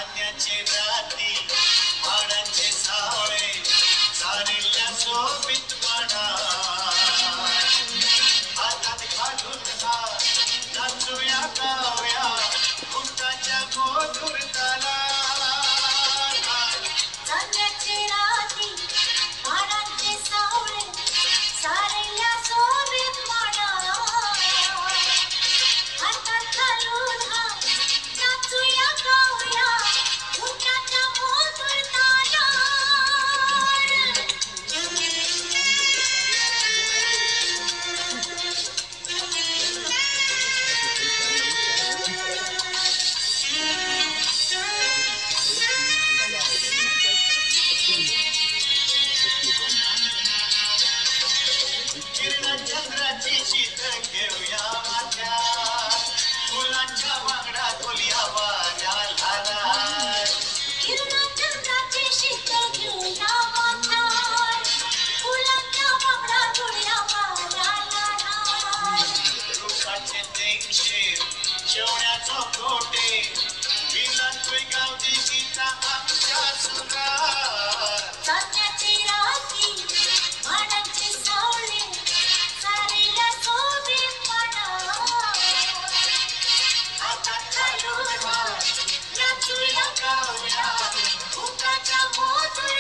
धान्याचे राती वाडांचे सावळे चारिल्या शोभित म्हणा हातात घालून हात नाचूया गाऊया उंटाच्या गोधूर धान्याचे राती वाडांचे सावळे चारिल्या शोभित म्हणा हातात घालून हात नाचूया गाऊया उंटाच्या गोधूर चंद्राची शीतळ घेऊया माथ्यात फुलांच्या वांगडा डोलिया वाऱ्या लालात चंद्राची शीतळ घेऊया माथ्यात फुलांच्या वांगडा डोलिया वाऱ्या लालात रुखाचे तेंगशेर शेवण्याचो गोटे विलांतोय गावची गीता आमच्या सुरात धान्याची राती वाडांचे सावळे चारिल्या शोभित म्हणा हातात घालून हात नाचूया गाऊया उंटाच्या गोधूर